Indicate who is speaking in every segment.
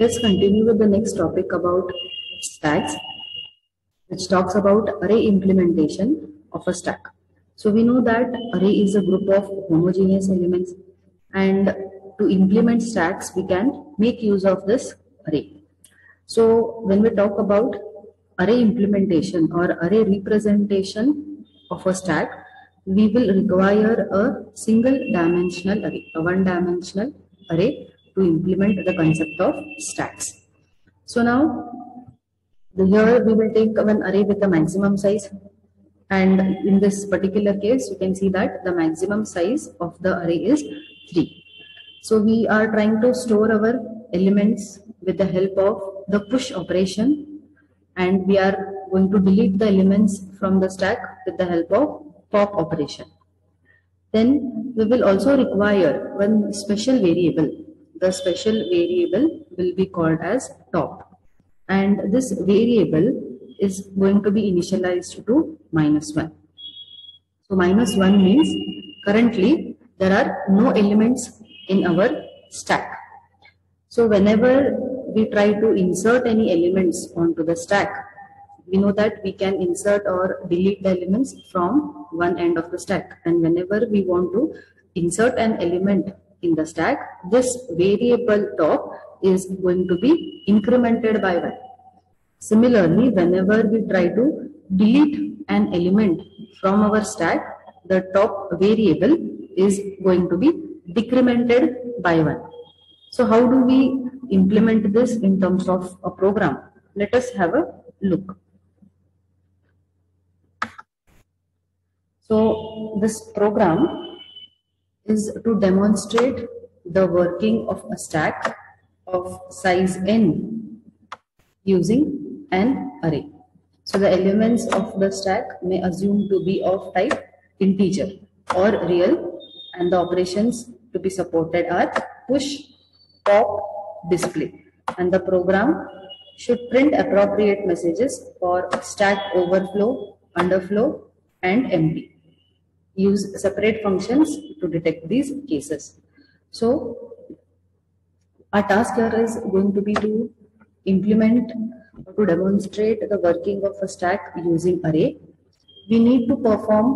Speaker 1: Let's continue with the next topic about stacks, which talks about array implementation of a stack. So we know that array is a group of homogeneous elements, and to implement stacks we can make use of this array. So when we talk about array implementation or array representation of a stack, we will require a single dimensional array, a one-dimensional array to implement the concept of stacks. So now here we will take one array with the maximum size, and in this particular case you can see that the maximum size of the array is 3. So we are trying to store our elements with the help of the push operation, and we are going to delete the elements from the stack with the help of pop operation. Then we will also require one special variable. The special variable will be called as top, and this variable is going to be initialized to -1. So -1 means currently there are no elements in our stack. So whenever we try to insert any elements onto the stack, we know that we can insert or delete the elements from one end of the stack, and whenever we want to insert an element in the stack, this variable top is going to be incremented by 1. Similarly, whenever we try to delete an element from our stack, the top variable is going to be decremented by 1. So how do we implement this in terms of a program? Let us have a look. So this program is to demonstrate the working of a stack of size n using an array. So the elements of the stack may assume to be of type integer or real, and the operations to be supported are push, pop, display, and the program should print appropriate messages for stack overflow, underflow, and empty. Use separate functions to detect these cases. So our task here is going to be to implement or to demonstrate the working of a stack using array. We need to perform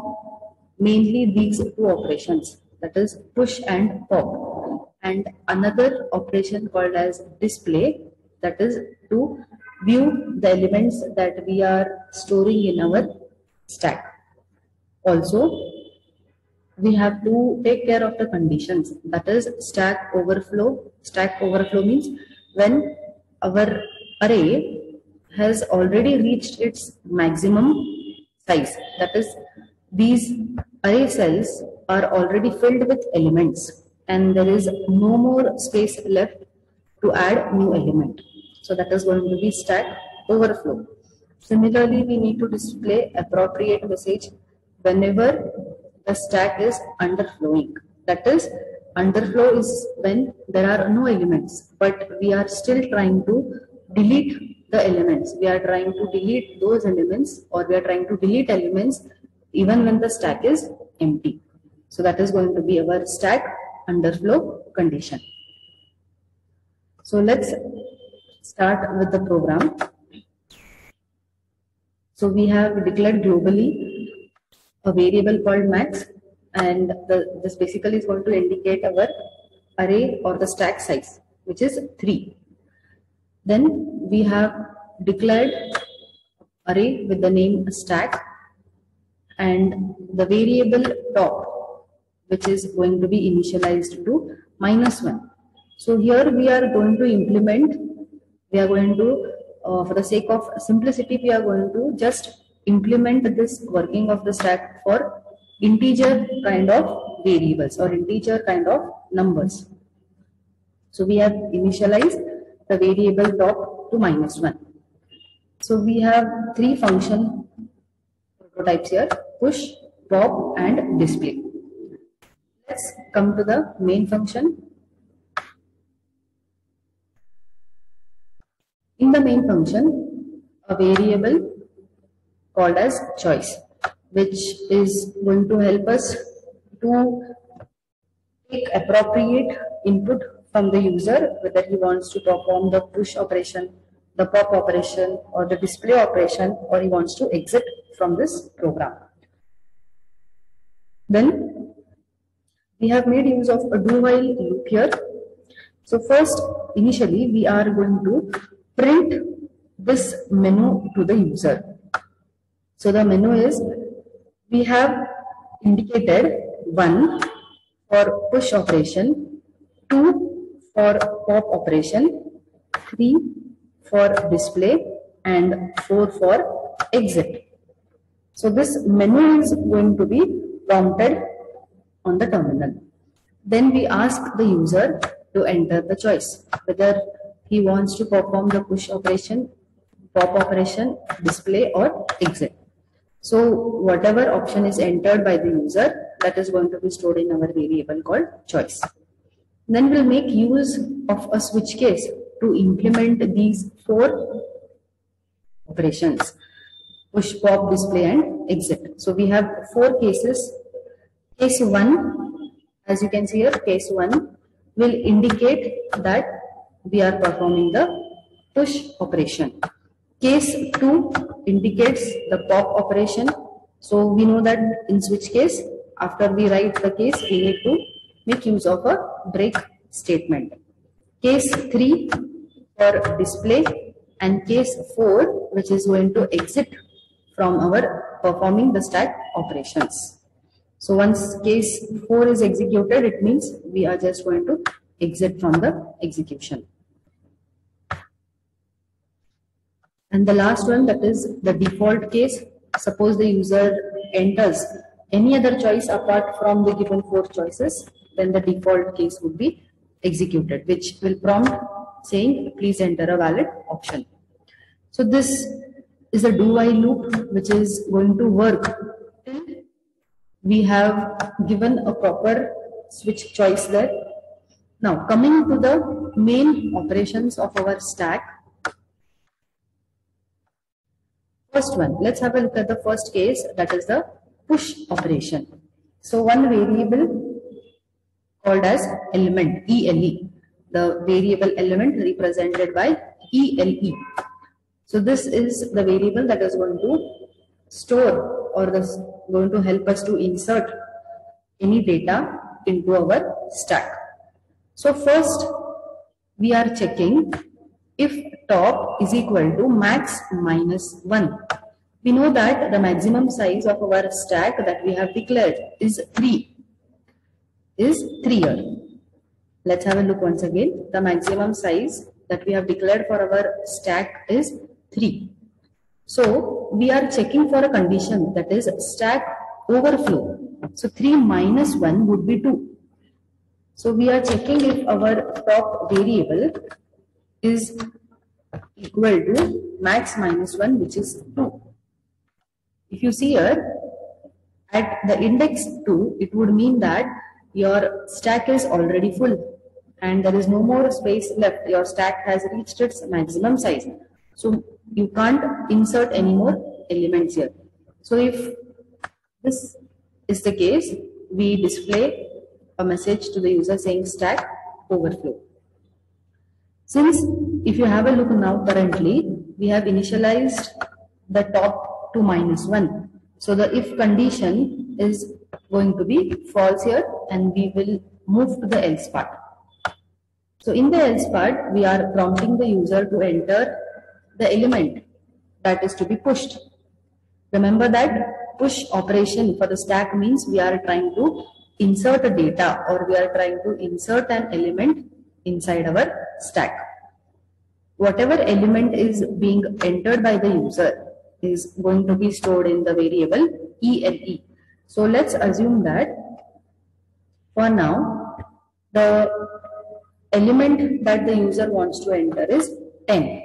Speaker 1: mainly these two operations, that is push and pop, and another operation called as display, that is to view the elements that we are storing in our stack. Also, we have to take care of the conditions, that is stack overflow. Stack overflow means when our array has already reached its maximum size, that is these array cells are already filled with elements and there is no more space left to add new element. So that is going to be stack overflow. Similarly, we need to display appropriate message whenever the stack is underflowing. That is, underflow is when there are no elements, but we are still trying to delete the elements. We are trying to delete those elements, or we are trying to delete elements even when the stack is empty. So that is going to be our stack underflow condition. So let's start with the program. So we have declared globally a variable called max, and this basically is going to indicate our array or the stack size, which is 3. Then we have declared array with the name stack and the variable top, which is going to be initialized to -1. So here we are going to implement, we are going to, for the sake of simplicity, we are going to just implement this working of the stack for integer kind of variables or integer kind of numbers. So we have initialized the variable top to -1. So we have 3 function prototypes here: push, pop, and display. Let's come to the main function. In the main function, a variable called as choice, which is going to help us to take appropriate input from the user whether he wants to perform the push operation, the pop operation, or the display operation, or he wants to exit from this program. Then we have made use of a do-while loop here. So first, initially we are going to print this menu to the user. So the menu is, we have indicated 1 for push operation, 2 for pop operation, 3 for display, and 4 for exit. So this menu is going to be prompted on the terminal. Then we ask the user to enter the choice, whether he wants to perform the push operation, pop operation, display, or exit. So whatever option is entered by the user, that is going to be stored in our variable called choice. Then we'll make use of a switch case to implement these 4 operations: push, pop, display, and exit. So we have 4 cases. Case 1, as you can see here, case 1 will indicate that we are performing the push operation. Case 2 indicates the pop operation. So we know that in switch case, after we write the case, we need to make use of a break statement. Case 3 for display, and case 4 which is going to exit from our performing the stack operations. So once case 4 is executed, it means we are just going to exit from the execution. And the last one, that is the default case. Suppose the user enters any other choice apart from the given 4 choices, then the default case would be executed, which will prompt saying please enter a valid option. So this is a do-while loop which is going to work till we have given a proper switch choice there. Now coming to the main operations of our stack. First one, let's have a look at the first case, that is the push operation. So one variable called as element, ELE, the variable element represented by ELE. So this is the variable that is going to store or going to help us to insert any data into our stack. So first we are checking if top is equal to max minus 1. We know that the maximum size of our stack that we have declared is 3. Here. Let's have a look once again. The maximum size that we have declared for our stack is 3. So we are checking for a condition, that is stack overflow. So 3 minus 1 would be 2. So we are checking if our top variable is equal to max minus 1, which is 2. If you see here, at the index 2, it would mean that your stack is already full and there is no more space left. Your stack has reached its maximum size. So you can't insert any more elements here. So if this is the case, we display a message to the user saying stack overflow. Since if you have a look now, currently we have initialized the top to minus 1. So the if condition is going to be false here, and we will move to the else part. So in the else part, we are prompting the user to enter the element that is to be pushed. Remember that push operation for the stack means we are trying to insert a data, or we are trying to insert an element inside our stack. Whatever element is being entered by the user is going to be stored in the variable ELE. So let's assume that for now the element that the user wants to enter is 10.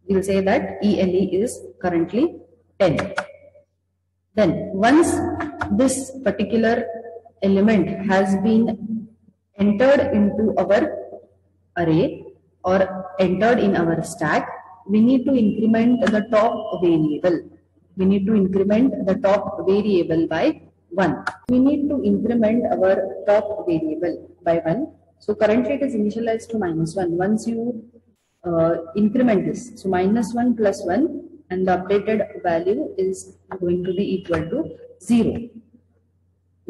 Speaker 1: We will say that ELE is currently 10. Then once this particular element has been entered into our array or entered in our stack, we need to increment the top variable. We need to increment the top variable by 1. We need to increment our top variable by 1. So currently it is initialized to -1. Once you increment this, so -1 plus 1, and the updated value is going to be equal to 0.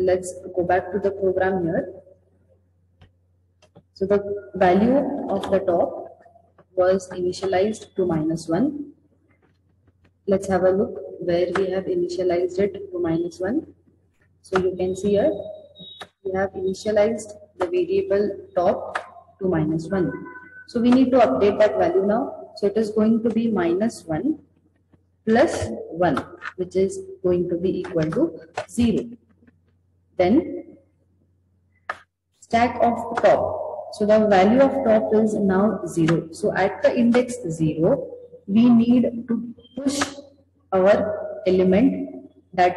Speaker 1: Let's go back to the program here. So the value of the top was initialized to -1. Let's have a look where we have initialized it to -1. So you can see here we have initialized the variable top to -1. So we need to update that value now. So it is going to be -1 plus 1, which is going to be equal to 0. Then stack of top. So the value of top is now 0. So at the index 0, we need to push our element that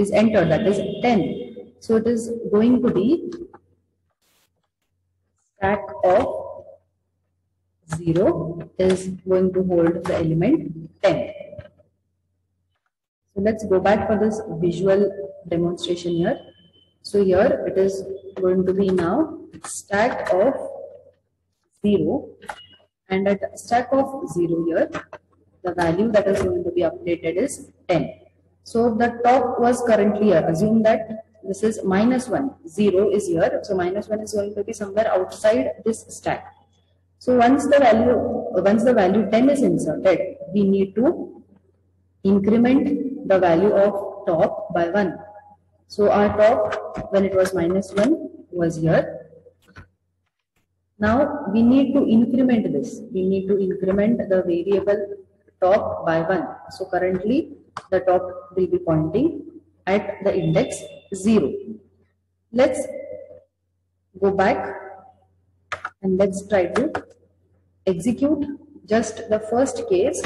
Speaker 1: is entered, that is 10. So it is going to be stack of 0 is going to hold the element 10. So let's go back for this visual demonstration here. So here it is going to be now stack of 0, and at stack of 0 here, the value that is going to be updated is 10. So the top was currently here. Assume that this is -1, 0 is here. So -1 is going to be somewhere outside this stack. So once the value 10 is inserted, we need to increment the value of top by 1. So our top, when it was -1, was here. Now we need to increment this. We need to increment the variable top by 1. So currently the top will be pointing at the index 0. Let's go back and let's try to execute just the first case.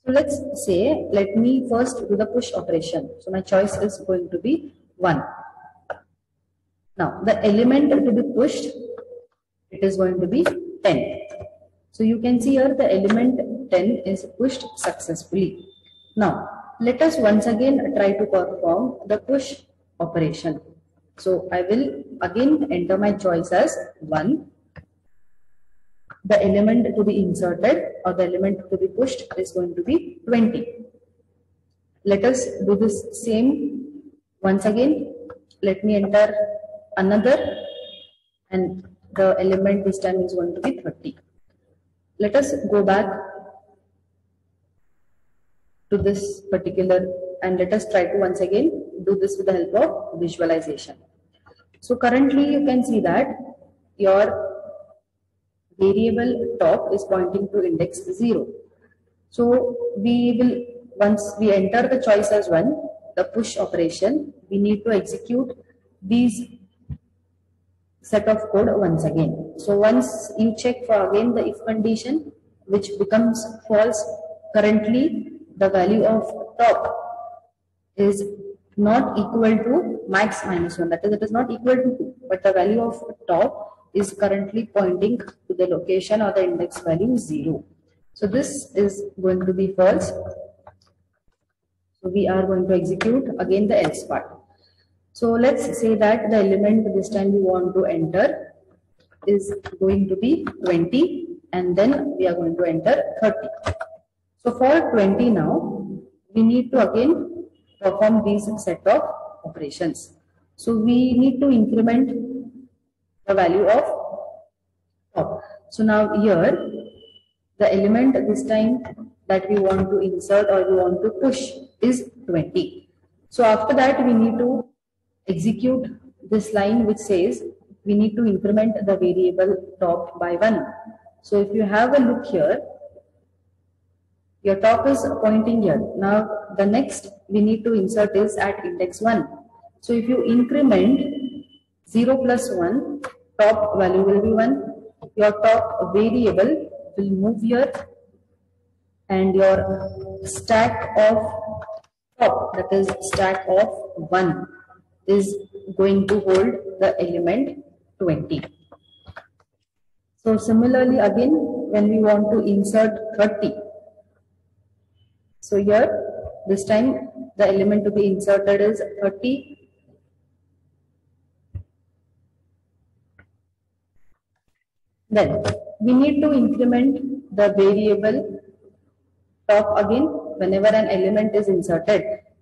Speaker 1: So let's say, let me first do the push operation. So my choice is going to be 1. Now the element to be pushed, it is going to be 10. So you can see here the element 10 is pushed successfully. Now let us once again try to perform the push operation. So I will again enter my choice as 1. The element to be inserted or the element to be pushed is going to be 20. Let us do this same once again. Let me enter another, and the element this time is going to be 30. Let us go back to this particular, and let us try to once again do this with the help of visualization. So currently you can see that your variable top is pointing to index 0. So we will, once we enter the choice as 1, the push operation, we need to execute these set of code once again. So once you check for again the if condition, which becomes false, currently the value of top is not equal to max -1, that is, it is not equal to 2, but the value of top is currently pointing to the location or the index value 0. So this is going to be false. So we are going to execute again the else part. So let's say that the element this time we want to enter is going to be 20, and then we are going to enter 30. So for 20 now, we need to again perform these set of operations. So we need to increment the value of top. So now here, the element this time that we want to insert or we want to push is 20. So after that, we need to execute this line which says we need to increment the variable top by 1. So if you have a look here, your top is pointing here. Now the next we need to insert is at index 1. So if you increment 0 plus 1, top value will be 1. Your top variable will move here, and your stack of top, that is stack of 1, is going to hold the element 20. So similarly again, when we want to insert 30, so here this time the element to be inserted is 30. Then we need to increment the variable top again. Whenever an element is inserted,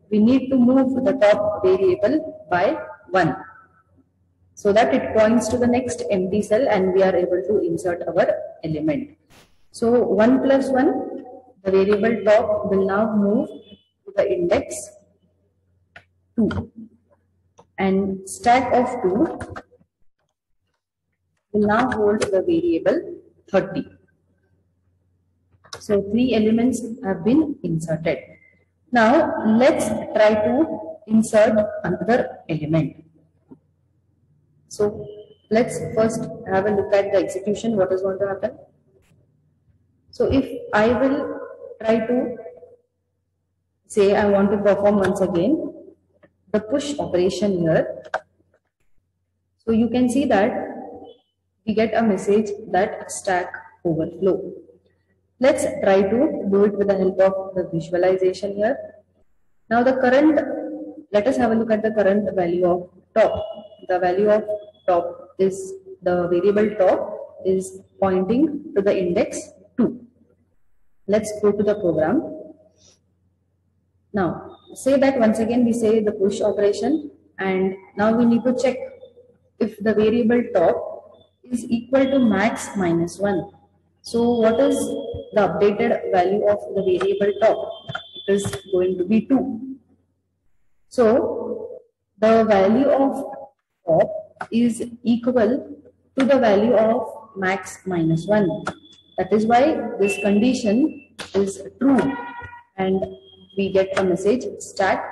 Speaker 1: we need to move the top variable by 1, so that it points to the next empty cell and we are able to insert our element. So 1 plus 1, the variable top will now move to the index 2, and stack of 2 will now hold the variable 30. So 3 elements have been inserted. Now let's try to insert another element. So let's first have a look at the execution, what is going to happen. So if I will try to say I want to perform once again the push operation here, so you can see that we get a message that stack overflow. Let's try to do it with the help of the visualization here. Now the current, let us have a look at the current value of top. The value of top is, the variable top is pointing to the index 2. Let's go to the program. Now say that once again we say the push operation, and now we need to check if the variable top is equal to max minus 1. So what is the updated value of the variable top? It is going to be 2. So the value of top is equal to the value of max minus 1. That is why this condition is true and we get a message stack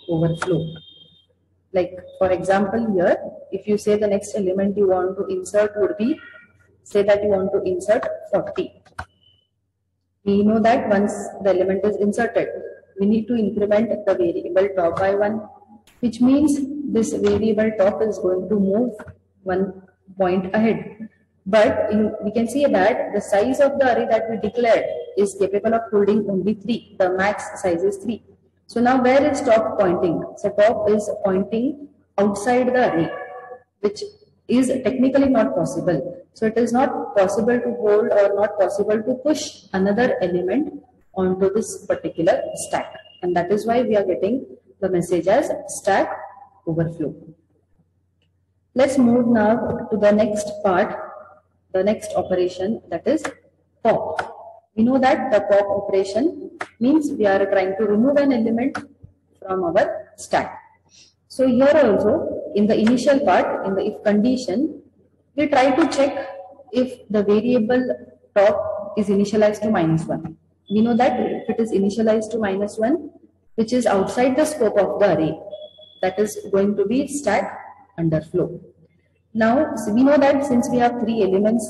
Speaker 1: overflow. Like for example here, if you say the next element you want to insert would be, say that you want to insert 40. We know that once the element is inserted, we need to increment the variable top by 1, which means this variable top is going to move 1 point ahead. But we can see that the size of the array that we declared is capable of holding only 3. The max size is 3. So now where is top pointing? So top is pointing outside the array, which is technically not possible. So it is not possible to hold or not possible to push another element onto this particular stack. And that is why we are getting the message as stack overflow. Let's move now to the next part, the next operation, that is pop. We know that the pop operation means we are trying to remove an element from our stack. So here also in the initial part, in the if condition, we try to check if the variable top is initialized to -1. We know that if it is initialized to -1, which is outside the scope of the array, that is going to be stack underflow. Now we know that since we have 3 elements,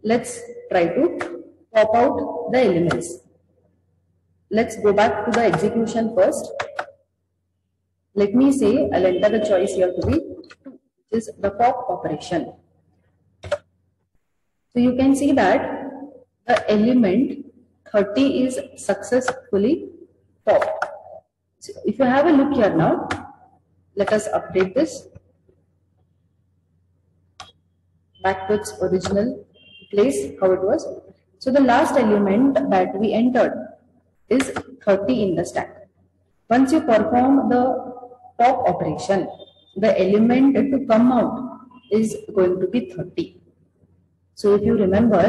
Speaker 1: let's try to pop out the elements. Let's go back to the execution first. Let me say I'll enter the choice here to be 2, which is the pop operation. So you can see that the element 30 is successfully popped. So if you have a look here now, let us update this back to its original place, how it was. So the last element that we entered is 30 in the stack. Once you perform the pop operation, the element to come out is going to be 30. So if you remember,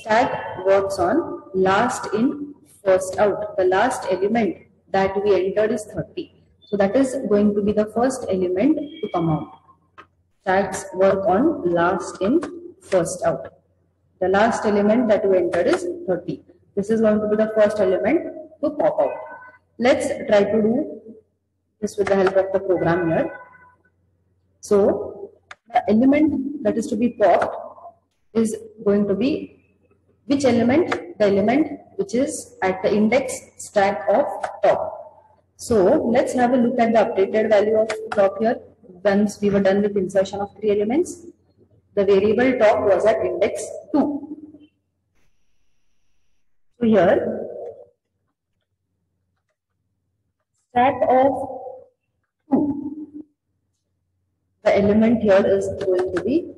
Speaker 1: stack works on last in, first out. The last element that we entered is 30. So that is going to be the first element to come out. Stacks work on last in, first out. The last element that we entered is 30. This is going to be the first element to pop out. Let's try to do this with the help of the program here. So the element that is to be popped is going to be which element? The element which is at the index stack of top. So let's have a look at the updated value of top here once we were done with insertion of 3 elements. the variable top was at index 2. So here, stack of 2, the element here is going to be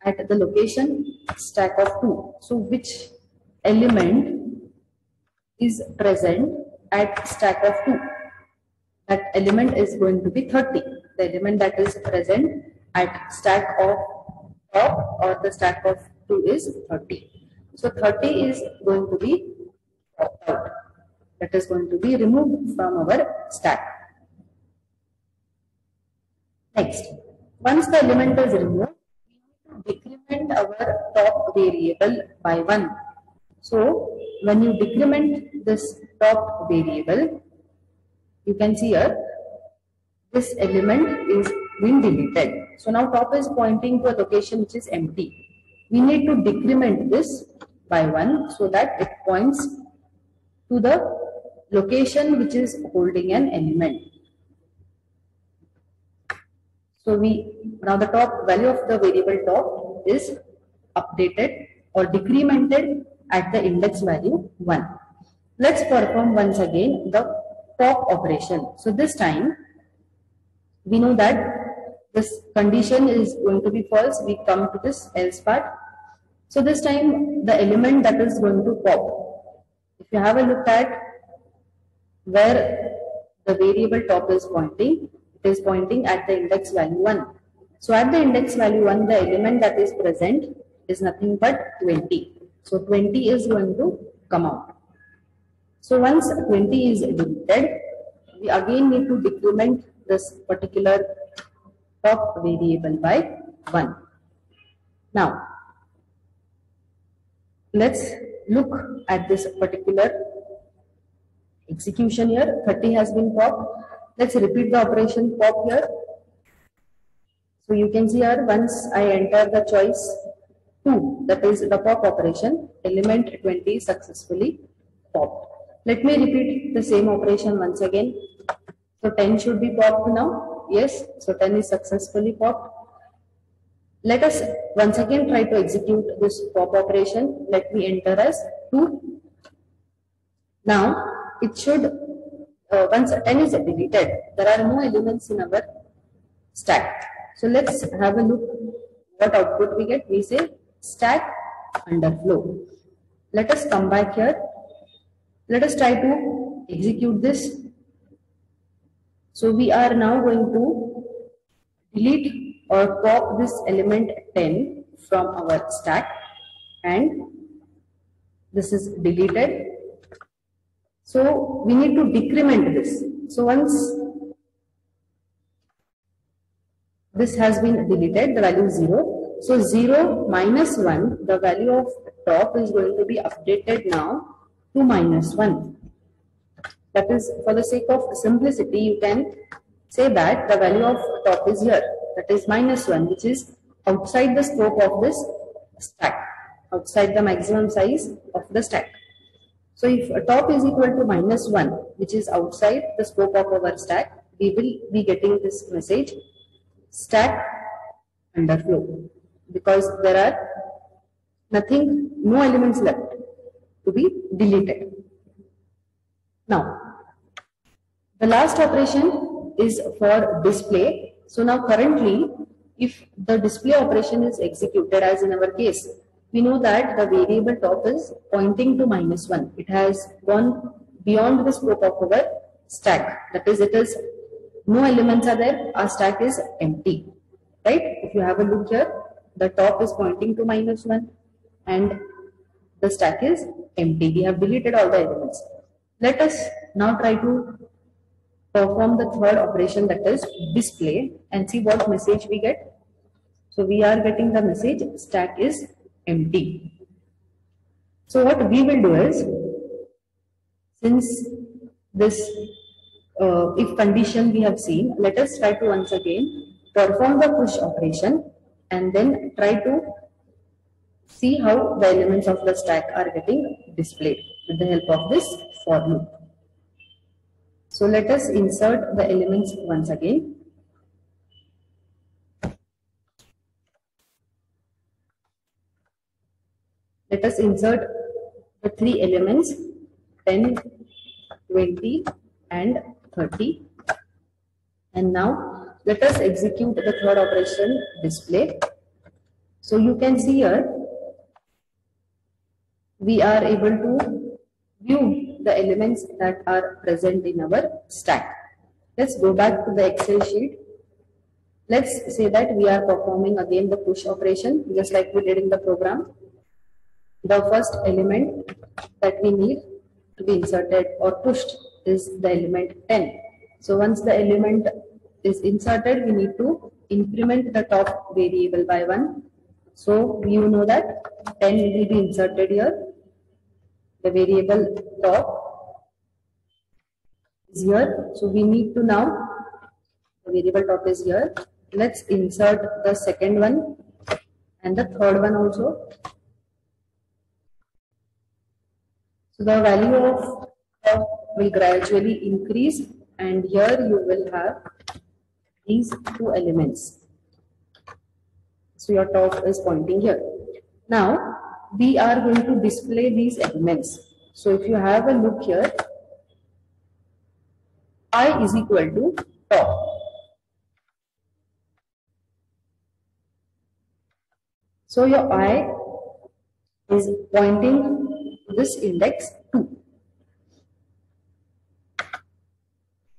Speaker 1: at the location stack of 2. So which element is present at stack of 2? That element is going to be 30. The element that is present at stack of top or the stack of 2 is 30. So 30 is going to be popped out. That is going to be removed from our stack. Next, once the element is removed, we decrement our top variable by 1. So when you decrement this top variable, you can see here this element is being deleted. So now top is pointing to a location which is empty. We need to decrement this by 1 so that it points to the location which is holding an element. So now the top value of the variable top is updated or decremented at the index value 1. Let's perform once again the pop operation. So this time we know that this condition is going to be false. We come to this else part. So this time the element that is going to pop, if you have a look at where the variable top is pointing, it is pointing at the index value 1. So at the index value 1, the element that is present is nothing but 20. So 20 is going to come out. So once 20 is deleted, we again need to decrement this particular top variable by 1. Now, let's look at this particular execution here. 30 has been popped. Let's repeat the operation pop here. So you can see here, once I enter the choice 2, that is the pop operation, element 20 is successfully popped. Let me repeat the same operation once again. So 10 should be popped now. Yes, so 10 is successfully popped. Let us once again try to execute this pop operation. Let me enter as 2. Now it should, once 10 is deleted, there are no elements in our stack. So let's have a look what output we get. We say stack underflow. Let us come back here. Let us try to execute this. So we are now going to delete or pop this element 10 from our stack, and this is deleted. So we need to decrement this. So once this has been deleted, the value is 0. So 0 minus 1, the value of top is going to be updated now to -1. That is, for the sake of simplicity, you can say that the value of top is here. That is -1, which is outside the scope of this stack, outside the maximum size of the stack. So if top is equal to -1, which is outside the scope of our stack, we will be getting this message, stack underflow, because there are no elements left to be deleted. Now, the last operation is for display. So now currently, if the display operation is executed, as in our case, we know that the variable top is pointing to -1. It has gone beyond the scope of our stack. That is, no elements are there, our stack is empty. Right? If you have a look here, the top is pointing to -1 and the stack is empty. We have deleted all the elements. Let us now try to perform the third operation, that is display, and see what message we get. So we are getting the message stack is empty. So what we will do is, since this if condition we have seen, let us try to once again perform the push operation and then try to see how the elements of the stack are getting displayed with the help of this for loop. So let us insert the elements once again. Let us insert the three elements 10, 20 and 30. And now let us execute the third operation, display. So you can see here we are able to view the elements that are present in our stack. Let's go back to the Excel sheet. Let's say that we are performing again the push operation just like we did in the program. The first element that we need to be inserted or pushed is the element 10. So once the element is inserted, we need to increment the top variable by 1. So you know that 10 will be inserted here. The variable top is here. So we need to now, the variable top is here. Let's insert the second one and the third one also. So the value of top will gradually increase, and here you will have these two elements. So your top is pointing here. Now we are going to display these elements. So if you have a look here, I is equal to top. So your I is pointing to this index 2.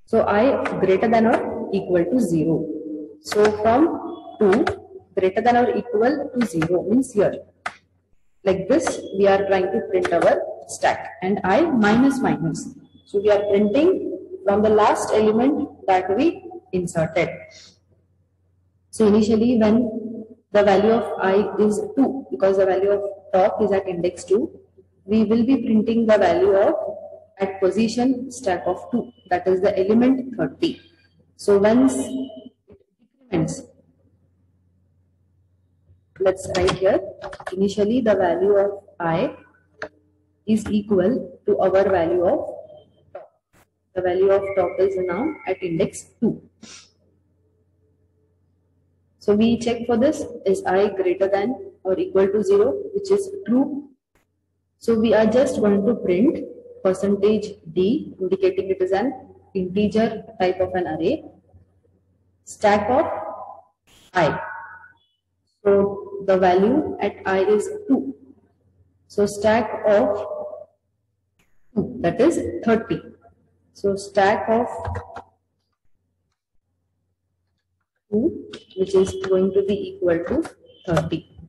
Speaker 1: So I greater than or equal to 0. So from 2 greater than or equal to 0 means here. Like this we are trying to print our stack, and I minus minus. So we are printing from the last element that we inserted. So initially when the value of I is 2, because the value of top is at index 2, we will be printing the value of at position stack of 2, that is the element 30. So once it decrements, let's write here, initially the value of I is equal to our value of top. The value of top is now at index 2. So we check for this, is I greater than or equal to 0, which is true. So we are just going to print %d, indicating it is an integer type of an array, stack of I. So the value at I is 2. So stack of 2, that is 30. So stack of 2, which is going to be equal to 30.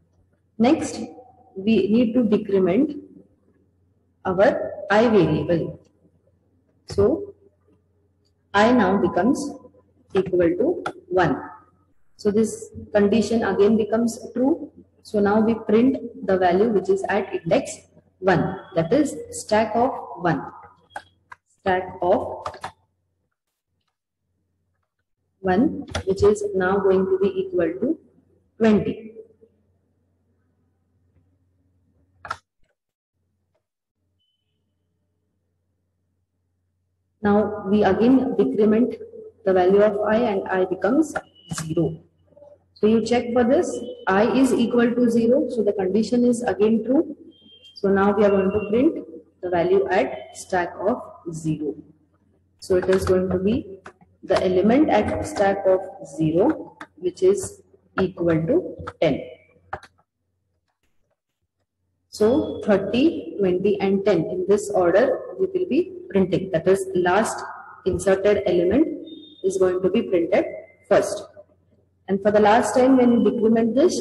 Speaker 1: Next, we need to decrement our I variable. So I now becomes equal to 1. So this condition again becomes true. So now we print the value which is at index 1, that is stack of 1. Stack of 1, which is now going to be equal to 20. Now we again decrement the value of I, and I becomes 0. So you check for this, I is equal to 0, so the condition is again true. So now we are going to print the value at stack of 0. So it is going to be the element at stack of 0, which is equal to 10. So 30, 20 and 10 in this order we will be printing. That is, last inserted element is going to be printed first. And for the last time when you decrement this,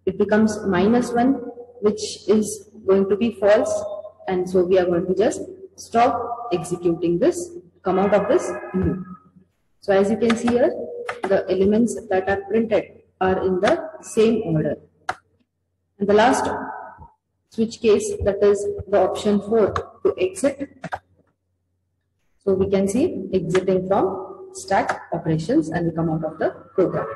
Speaker 1: it becomes -1, which is going to be false. And so we are going to just stop executing this, come out of this loop. So as you can see here, the elements that are printed are in the same order. And the last switch case, that is the option 4 to exit. So we can see exiting from stack operations and we come out of the program.